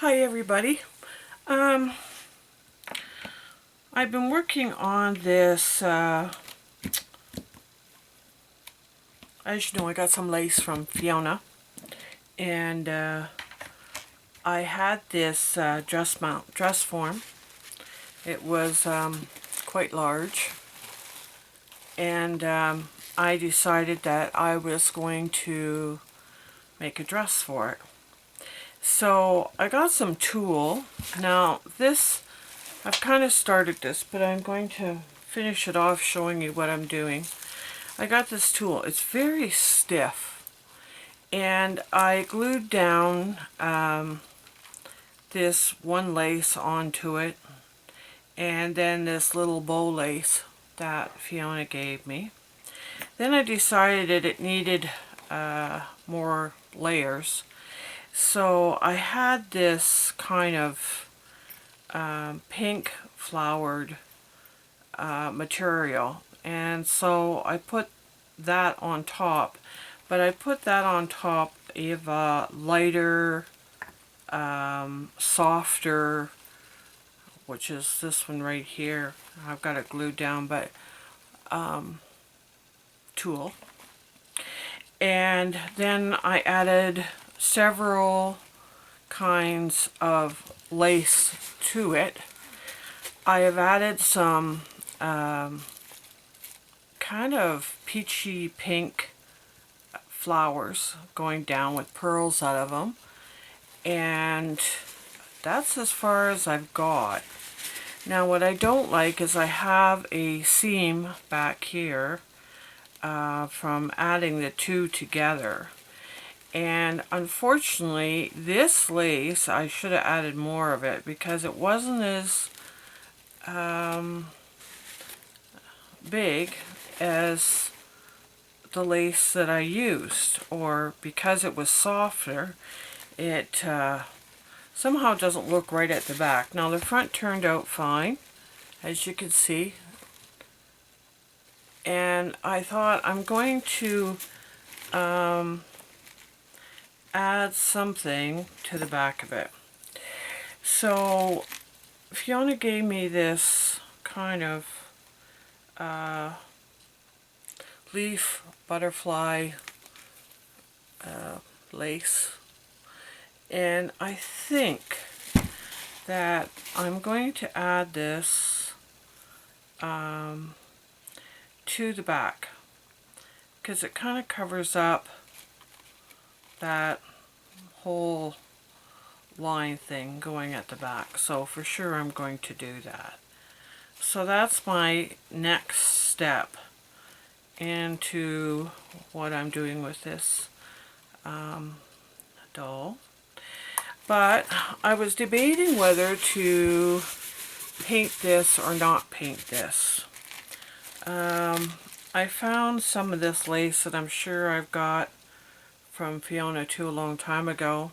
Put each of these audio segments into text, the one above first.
Hi everybody. Um, I've been working on this, as you know, I got some lace from Fiona, and I had this dress form. It was quite large, and I decided that I was going to make a dress for it. So I got some tulle. Now this, I've kind of started this, but I'm going to finish it off showing you what I'm doing. I got this tulle. It's very stiff, and I glued down this one lace onto it, and then this little bow lace that Fiona gave me. Then I decided it needed more layers, so I had this kind of pink flowered material, and so I put that on top, but I put that on top of a lighter, softer, which is this one right here. I've got it glued down, but tulle. And then I added several kinds of lace to it. I have added some kind of peachy pink flowers going down with pearls out of them, and that's as far as I've got. Now what I don't like is I have a seam back here from adding the two together, and unfortunately this lace, I should have added more of it because it wasn't as big as the lace that I used, or because it was softer, it somehow doesn't look right at the back. Now the front turned out fine, as you can see, and I thought I'm going to add something to the back of it. So Fiona gave me this kind of leaf butterfly lace, and I think that I'm going to add this to the back because it kind of covers up that whole line thing going at the back. So for sure I'm going to do that. So that's my next step into what I'm doing with this doll. But I was debating whether to paint this or not paint this. I found some of this lace that I'm sure I've got from Fiona too a long time ago,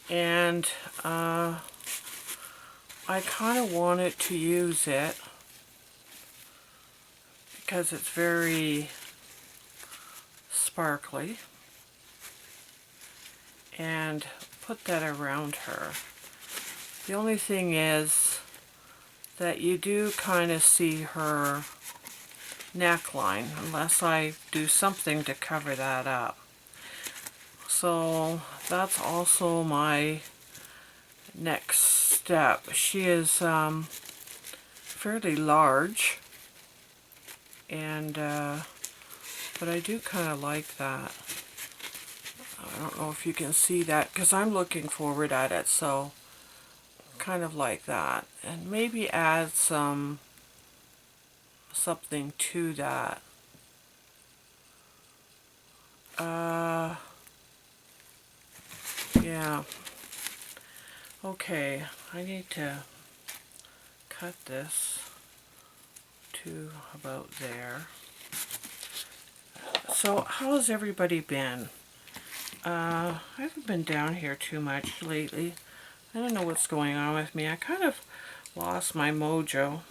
and I kind of wanted to use it because it's very sparkly, and put that around her. The only thing is that you do kind of see her neckline unless I do something to cover that up. So that's also my next step. She is fairly large, and but I do kind of like that. I don't know if you can see that because I'm looking forward at it, so kind of like that, and maybe add something to that. Yeah. Okay, I need to cut this to about there. So how's everybody been? I haven't been down here too much lately. I don't know what's going on with me. I kind of lost my mojo,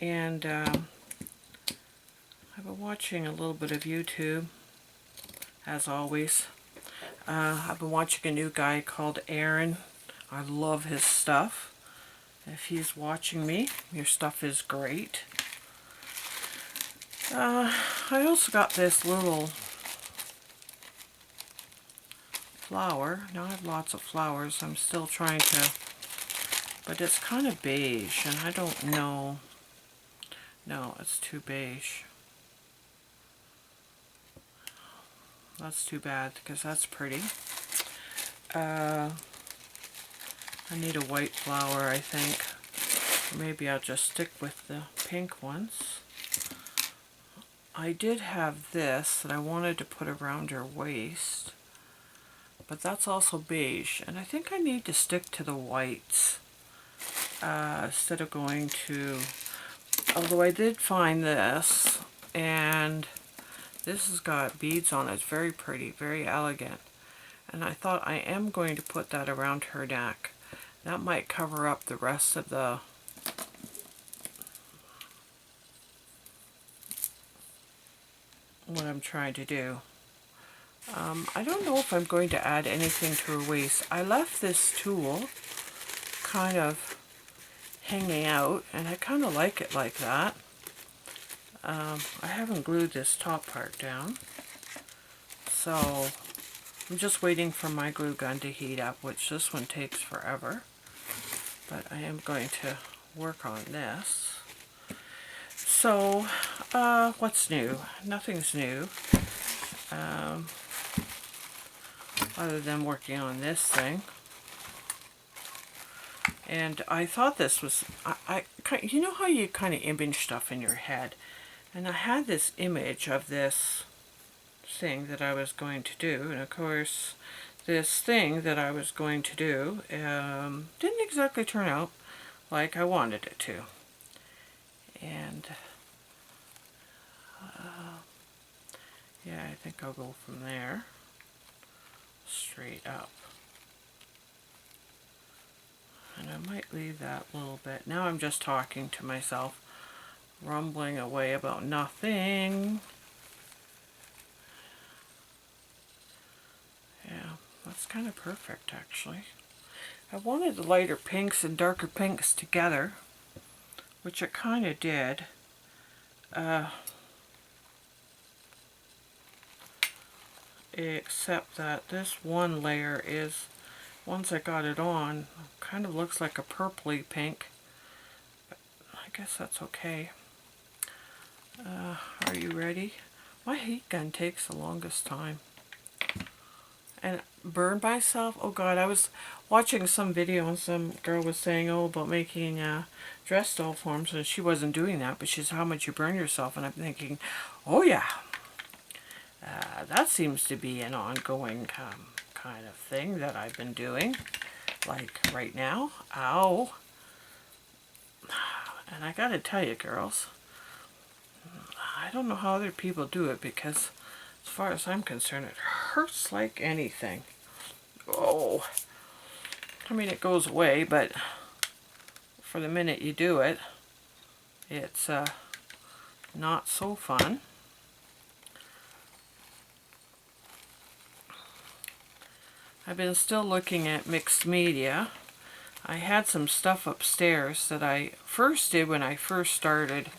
and I've been watching a little bit of YouTube, as always. I've been watching a new guy called Aaron. I love his stuff. If he's watching me, your stuff is great. I also got this little flower. Now I have lots of flowers. I'm still trying to, but it's kind of beige, and I don't know. No, it's too beige. That's too bad, because that's pretty. I need a white flower, I think. Or maybe I'll just stick with the pink ones. I did have this that I wanted to put around her waist, but that's also beige, and I think I need to stick to the whites instead of going to, although I did find this, and this has got beads on it. It's very pretty, very elegant, and I thought I am going to put that around her neck. That might cover up the rest of the what I'm trying to do. I don't know if I'm going to add anything to her waist. I left this tulle kind of hanging out, and I kind of like it like that. I haven't glued this top part down, so I'm just waiting for my glue gun to heat up, which this one takes forever, but I am going to work on this. So, what's new? Nothing's new, other than working on this thing. And I thought this was, you know how you kind of image stuff in your head? And I had this image of this thing that I was going to do, and of course, this thing that I was going to do didn't exactly turn out like I wanted it to. And yeah, I think I'll go from there straight up. And I might leave that a little bit. Now I'm just talking to myself, rumbling away about nothing. Yeah, that's kind of perfect, actually. I wanted the lighter pinks and darker pinks together, which it kind of did. Except that this one layer is, once I got it on, kind of looks like a purpley pink. But I guess that's okay. Are you ready? My heat gun takes the longest time. And burn myself? Oh God, I was watching some video and some girl was saying, oh, about making dress doll forms, and she wasn't doing that, but she said, how much you burn yourself? And I'm thinking, oh yeah, that seems to be an ongoing kind of thing that I've been doing, like right now. Ow. And I gotta tell you, girls, I don't know how other people do it, because as far as I'm concerned, it hurts like anything. Oh, I mean, it goes away, but for the minute you do it, it's not so fun. I've been still looking at mixed media. I had some stuff upstairs that I first did when I first started,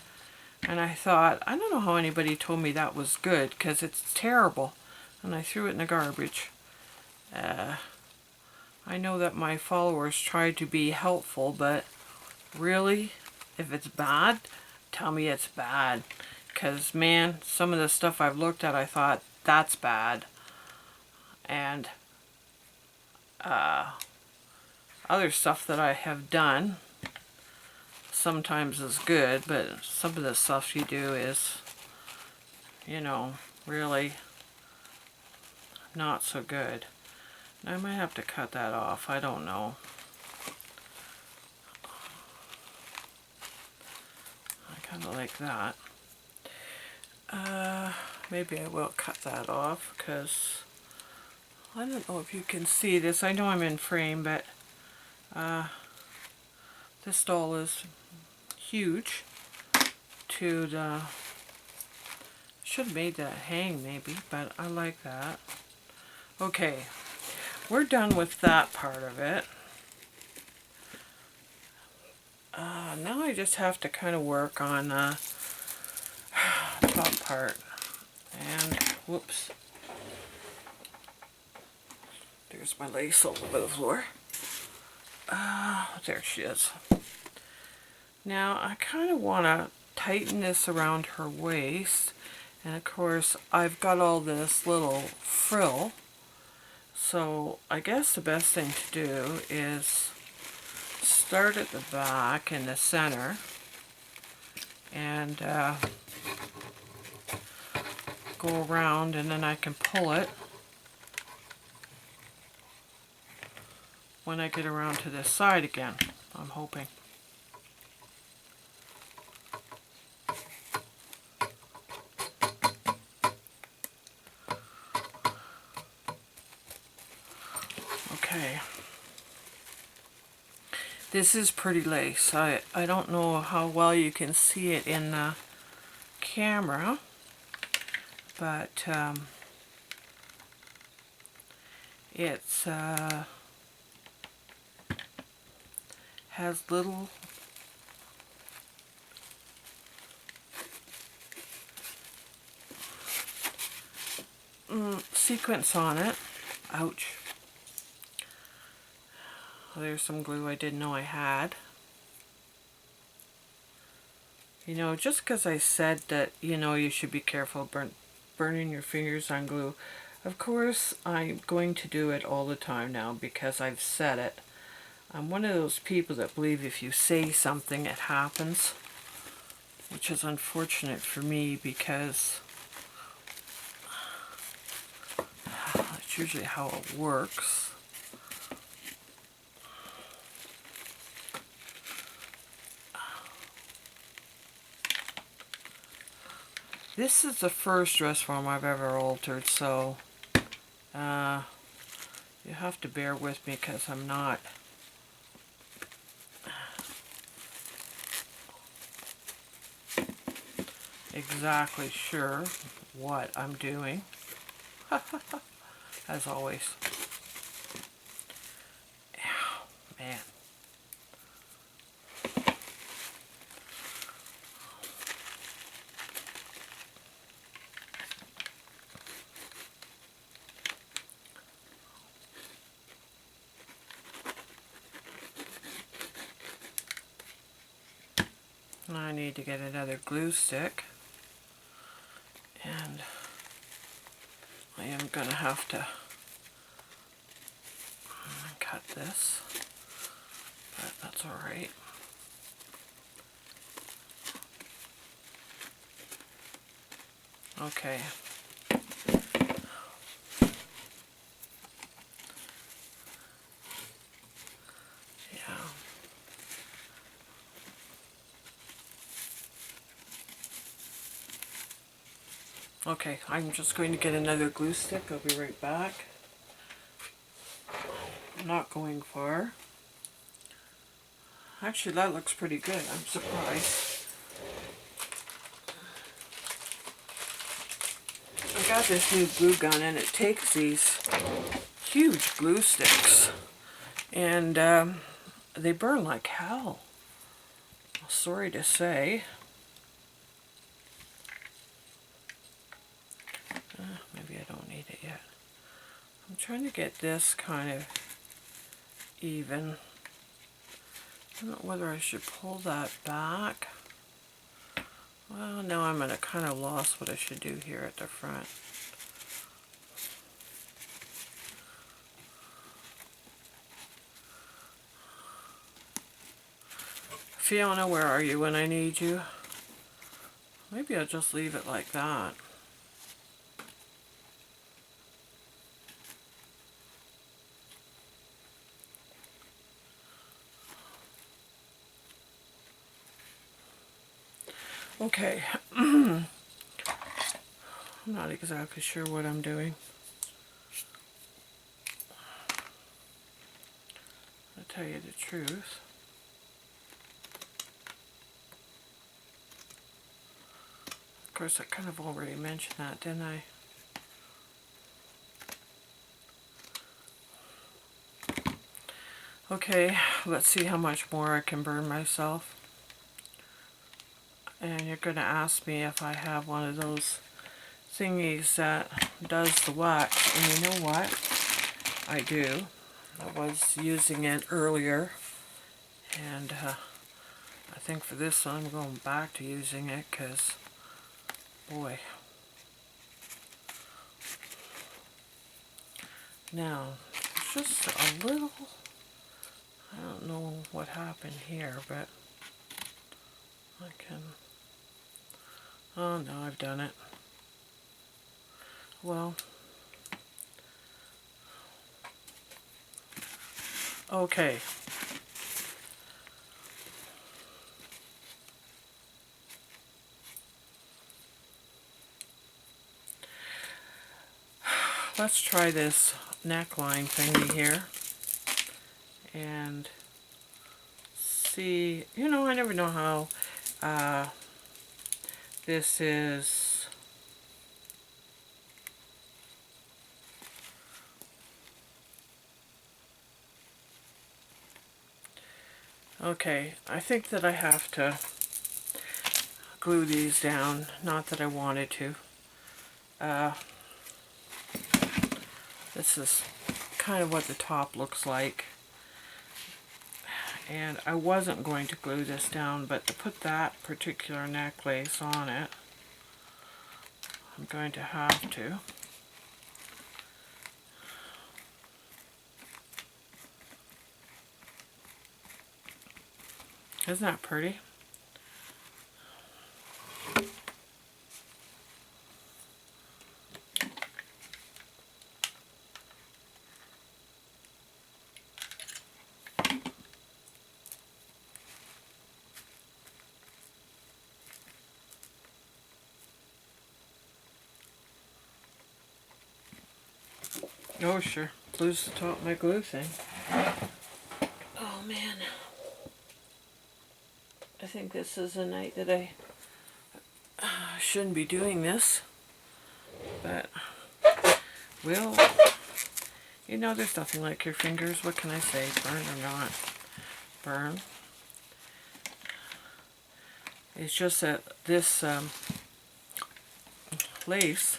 and I thought, I don't know how anybody told me that was good, because it's terrible, and I threw it in the garbage. I know that my followers tried to be helpful, but really, if it's bad, tell me it's bad, because man, some of the stuff I've looked at, I thought, that's bad. And other stuff that I have done sometimes is good, but some of the stuff you do is, you know, really not so good. I might have to cut that off, I don't know. I kind of like that. Maybe I will cut that off, because I don't know if you can see this. I know I'm in frame, but this doll is huge to the, should have made that hang maybe, but I like that. Okay, we're done with that part of it. now I just have to kind of work on the top part. And, whoops. There's my lace all over the floor. There she is. Now, I kind of want to tighten this around her waist. And of course, I've got all this little frill. So, I guess the best thing to do is start at the back in the center. And go around, and then I can pull it when I get around to this side again, I'm hoping. Okay. This is pretty lace. I don't know how well you can see it in the camera, but it's has little sequins on it. Ouch. There's some glue I didn't know I had. You know, just because I said that, you know, you should be careful burning your fingers on glue. Of course, I'm going to do it all the time now because I've said it. I'm one of those people that believe if you say something, it happens. Which is unfortunate for me because that's usually how it works. This is the first dress form I've ever altered, so you have to bear with me because I'm not exactly sure what I'm doing, as always. Ow, man. I need to get another glue stick, and I am going to have to cut this, but that's alright. Okay. Yeah. Okay, I'm just going to get another glue stick. I'll be right back. I'm not going far. Actually, that looks pretty good. I'm surprised. I got this new glue gun, and it takes these huge glue sticks, and they burn like hell. Sorry to say. Maybe I don't need it yet. I'm trying to get this kind of even. I don't know whether I should pull that back. Well, now I'm at a kind of loss what I should do here at the front. Fiona, where are you when I need you? Maybe I'll just leave it like that. Okay. I'm not exactly sure what I'm doing. I'll tell you the truth. Of course, I kind of already mentioned that, didn't I? Okay, let's see how much more I can burn myself. And you're going to ask me if I have one of those thingies that does the wax. And you know what? I do. I was using it earlier. And I think for this one I'm going back to using it because, boy. Now, it's just a little, I don't know what happened here, but I can, oh no, I've done it. Well, okay. Let's try this neckline thingy here and see, you know, I never know how this is. Okay, I think that I have to glue these down, not that I wanted to. This is kind of what the top looks like. And I wasn't going to glue this down, but to put that particular necklace on it, I'm going to have to. Isn't that pretty? Oh sure, glue's the top of my glue thing. Oh man. I think this is a night that I shouldn't be doing this, but well, you know, there's nothing like your fingers. What can I say? Burn or not burn. It's just that this lace,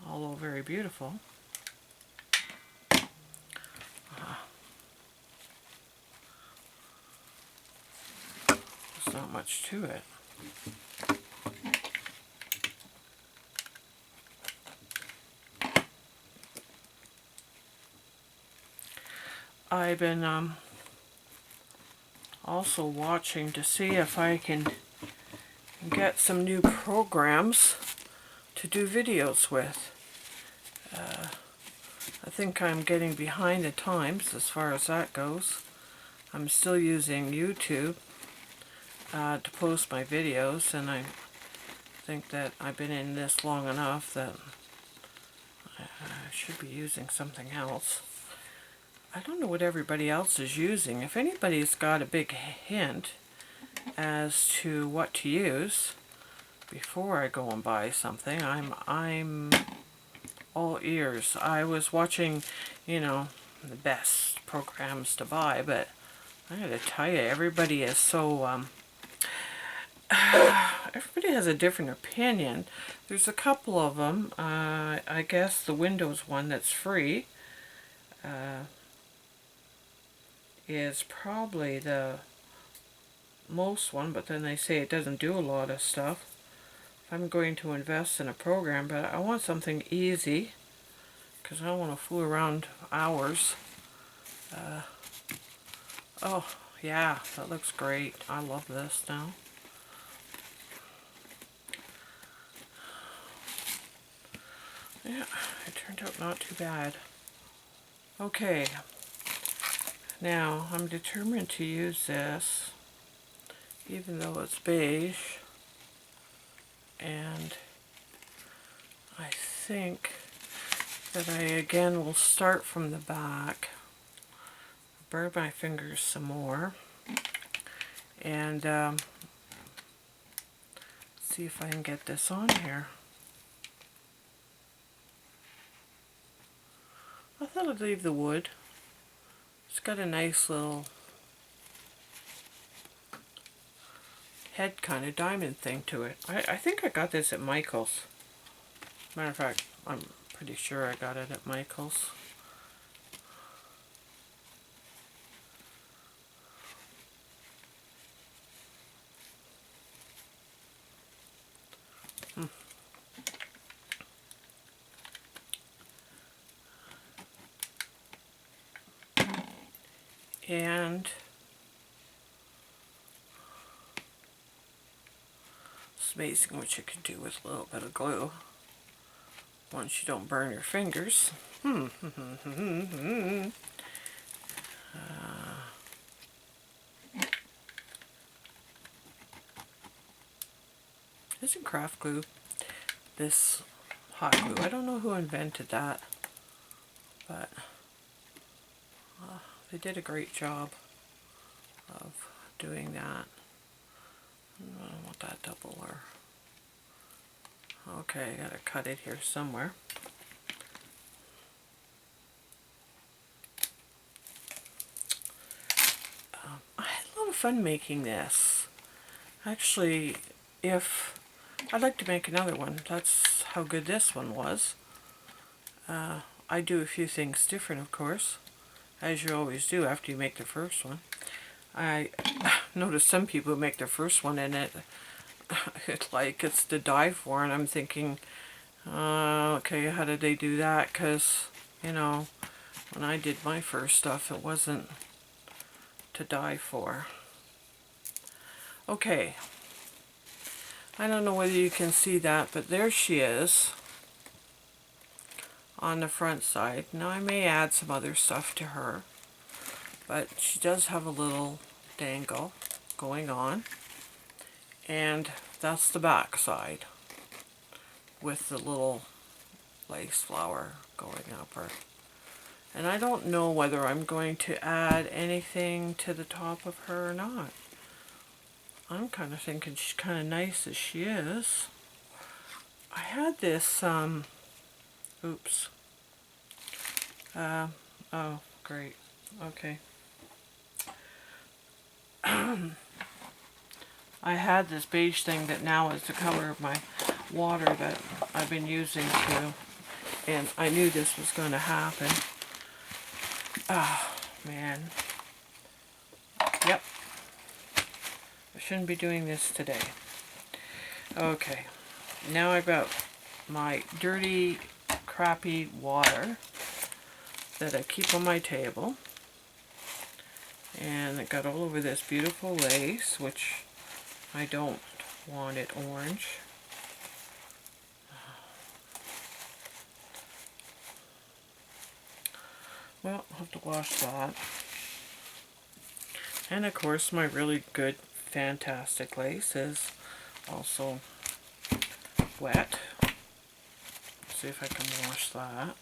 although very beautiful, there's not much to it. I've been also watching to see if I can get some new programs to do videos with. I think I'm getting behind the times as far as that goes. I'm still using YouTube to post my videos, and I think that I've been in this long enough that I should be using something else. I don't know what everybody else is using. If anybody's got a big hint as to what to use before I go and buy something, I'm all ears. I was watching, you know, the best programs to buy, but I gotta tell you, everybody is so everybody has a different opinion. There's a couple of them. I guess the Windows one that's free is probably the most one, but then they say it doesn't do a lot of stuff. I'm going to invest in a program, but I want something easy because I don't want to fool around hours. Oh yeah, that looks great. I love this now. Yeah, it turned out not too bad. Okay, now I'm determined to use this even though it's beige, and I think that I again will start from the back, burn my fingers some more, and see if I can get this on here. I thought I'd leave the wood. It's got a nice little head kind of diamond thing to it. I think I got this at Michael's. Matter of fact, I'm pretty sure I got it at Michael's. And it's amazing what you can do with a little bit of glue once you don't burn your fingers. Isn't craft glue this hot glue? I don't know who invented that, but they did a great job of doing that. I don't want that double or... Okay, I gotta cut it here somewhere. I had a lot of fun making this. Actually, if I'd like to make another one, that's how good this one was. I do a few things different, of course, as you always do after you make the first one. I notice some people make their first one and it's like it's to die for, and I'm thinking, okay, how did they do that? Because, you know, when I did my first stuff, it wasn't to die for. Okay, I don't know whether you can see that, but there she is on the front side. Now I may add some other stuff to her, but she does have a little dangle going on, and that's the back side with the little lace flower going up her. And I don't know whether I'm going to add anything to the top of her or not. I'm kind of thinking she's kind of nice as she is. I had this, oops. Oh, great. Okay. I had this beige thing that now is the color of my water that I've been using to, and I knew this was going to happen. Oh, man. Yep. I shouldn't be doing this today. Okay. Now I've got my dirty, crappy water that I keep on my table. And it got all over this beautiful lace, which I don't want it orange. Well, I'll have to wash that. And of course, my really good, fantastic lace is also wet. Let's see if I can wash that.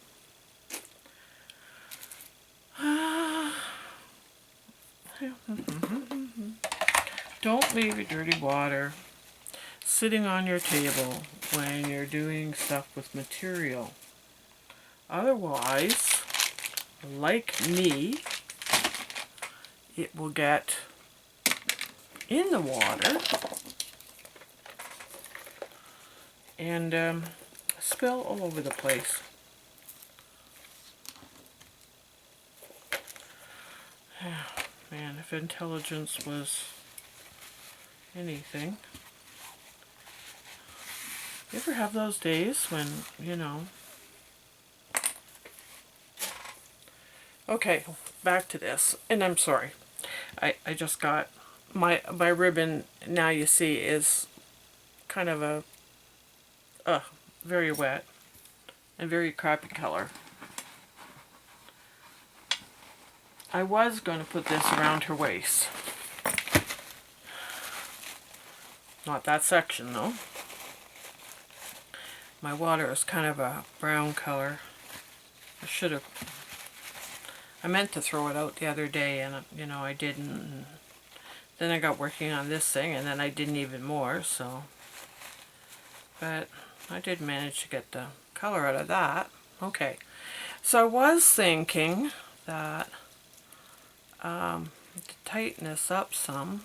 Don't leave your dirty water sitting on your table when you're doing stuff with material. Otherwise, like me, it will get in the water and spill all over the place. Man, if intelligence was anything. You ever have those days when, you know... Okay, back to this. And I'm sorry. I just got... My ribbon, now you see, is kind of a very wet and very crappy color. I was going to put this around her waist. Not that section, though. My water is kind of a brown color. I meant to throw it out the other day, and you know, I didn't. And then I got working on this thing, and then I didn't even more, so. But I did manage to get the color out of that. Okay. So I was thinking that to tighten this up some.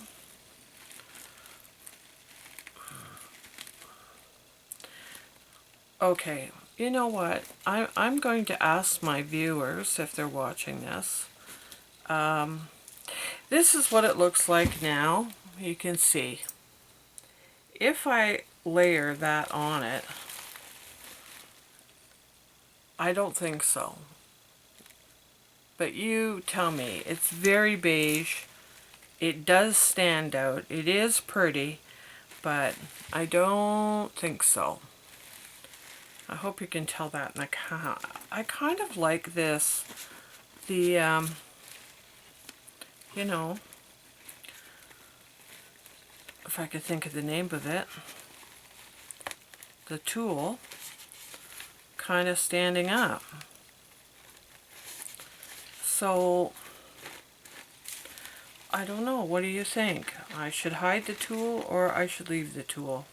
Okay, you know what? I'm going to ask my viewers if they're watching this. This is what it looks like now. You can see. If I layer that on it, I don't think so. But you tell me. It's very beige. It does stand out. It is pretty, but I don't think so. I hope you can tell that in the camera. I kind of like this. The, you know, if I could think of the name of it, the tulle kind of standing up. So, I don't know. What do you think? I should hide the tulle or I should leave the tulle?